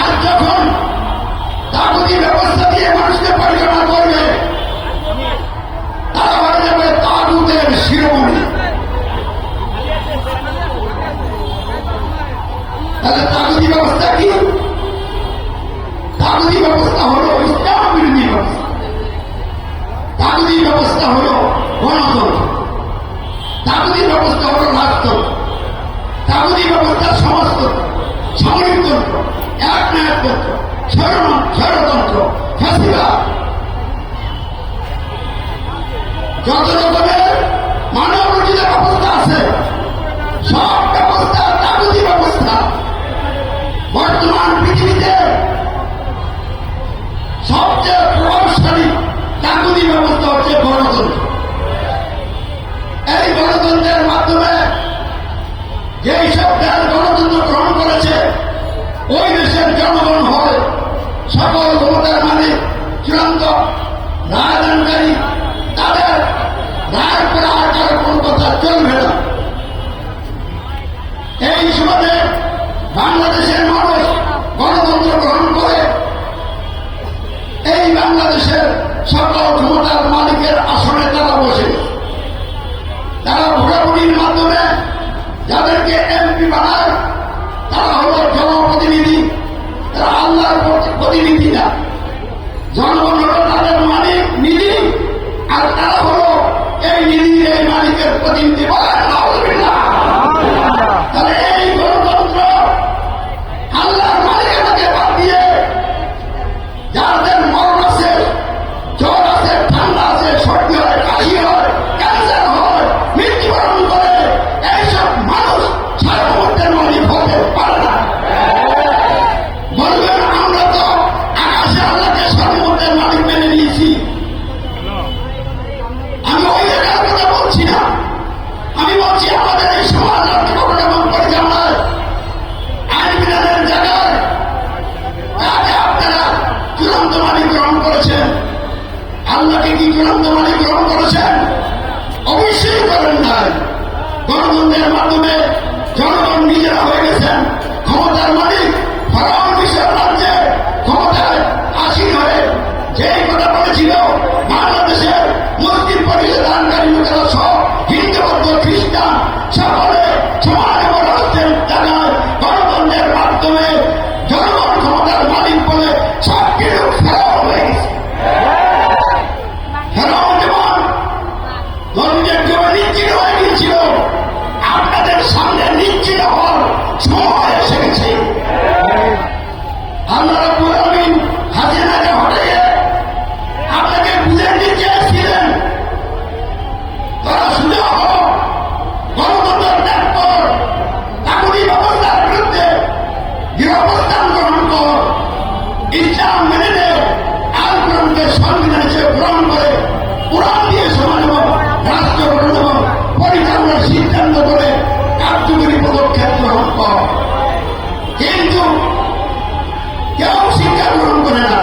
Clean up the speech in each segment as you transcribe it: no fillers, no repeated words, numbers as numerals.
আজ যখন তাগুতি ব্যবস্থা দিয়ে মানুষকে পরিচালনা করবে, তারা হয়ে যাবে তাগুতের শিরোমণি। তাহলে তাগুতি ব্যবস্থা কি? তাগুতি ব্যবস্থা হল ইসলাম বিরোধী ব্যবস্থা। তাগুতি ব্যবস্থা হল গণতন্ত্র, তাগুতি ব্যবস্থা হল রাজতন্ত্র, তাগুতি ব্যবস্থা সমাজতন্ত্র, সামরিকতন্ত্র, একনায়কতন্ত্র, ষড়যন্ত্র, ফ্যাসিবাদ, যত রকমের মানব রচিত ব্যবস্থা আছে সব ব্যবস্থা তাগুতি ব্যবস্থা। বর্তমান পৃথিবীতে সবচেয়ে প্রভাবশালী তাগুতি ব্যবস্থা হচ্ছে গণতন্ত্র। এই গণতন্ত্রের মাধ্যমে যেই সব দেশ গণতন্ত্র গ্রহণ করেছে ওই দেশের জনগণ হয় সকল ক্ষমতার মালিক, চূড়ান্ত রায়দানকারী। তাদের রায়ের পরে আর কারো কোন কথা চলবে না। এই সুবাদে বাংলাদেশের মানুষ গণতন্ত্র গ্রহণ করে এই বাংলাদেশের সকল ক্ষমতার মালিকের আসনে তারা বসে। তারা ভোটাভুটির মাধ্যমে যাদেরকে এমপি বানায় তারা হল জনপ্রতিনিধি, তারা আল্লাহর প্রতিনিধি না। জনগণ হল তাদের মালিক, নিধি, আর তারা হল এই নিধির এই মালিকের প্রতিনিধি। তাহলে এই গণতন্ত্র আল্লাহর মালিকানাকে বাদ দিয়ে যাদের মরণ আছে, জ্বর আছে, ঠান্ডা আছে, সর্দি হয়, কাশি হয়, ক্যান্সার হয়, মৃত্যুবরণ করে এইসব মানুষ সার্বভৌমত্বের মালিক হতে পারে না। বলবেন আমরা তো আকাশে আল্লাহকে সার্বভৌমত্বের মালিক মেনে নিয়েছি। আমি ওই জায়গার কথা বলছি না, আমি বলছি আমাদের এই সমাজ আর্থিকতা এবং পরিচালনায় আইন বিধানের জায়গায় তাকে আপনারা চূড়ান্ত মালিক গ্রহণ করেছেন। আল্লাহকে কি চূড়ান্ত মালিক গ্রহণ করেছেন? অবশ্যই করেন নাই। গণতন্ত্রের মাধ্যমে জনগণ নিজেরা হয়ে গেছেন ক্ষমতার মালিক। ফরাউন মিশর রাজ্যে ক্ষমতায় আসীন হয়ে যেই কথা বলেছিল বাংলাদেশের মুসলিম পরিধানকারী লোকেরা সব হিন্দু বৌদ্ধ খ্রিস্টান সকলে সমান এবং রাষ্ট্রের জায়গায় গণতন্ত্রের মাধ্যমে জনগণ ক্ষমতার মালিক বলে সব কিছু ফেরাও হয়ে গেছে। ফেরাও যেমন ধর্মের জন্য নিশ্চিত হয়ে গিয়েছিল, আপনাদের সামনে নিশ্চিত হওয়ার সময় এসে গেছে। আল্লাহ রাব্বুল আলামিন হাসিনাকে হটিয়ে আপনাকে বুঝে নিতে এসেছিলেন। তারা শুনে হও গণতন্ত্র ত্যাগ কর, তাগুতি ব্যবস্থার বিরুদ্ধে দৃঢ় গ্রহণ কর, ইসলাম মেনে নে, আল কোরআনকে সংবিধান হিসেবে গ্রহণ করে কোরআন দিয়ে সমান এবং রাষ্ট্র গঠন এবং পরিচালনার সিদ্ধান্ত করে কার্যকরী পদক্ষেপ গ্রহণ কর। কিন্তু কেউ শিক্ষা গ্রহণ করে না।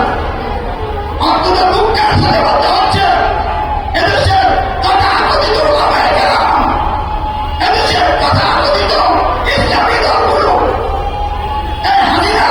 অত্যন্ত দুঃখের সাথে বলতে হচ্ছে এদেশের তথাকথিত ওলামায়ে কেরাম, এদেশের তথাকথিত ইসলামী দলগুলো এই হাসিনা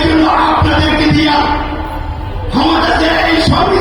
জন্য আপনাদেরকে দিয়া ক্ষমতাতে এই সরকার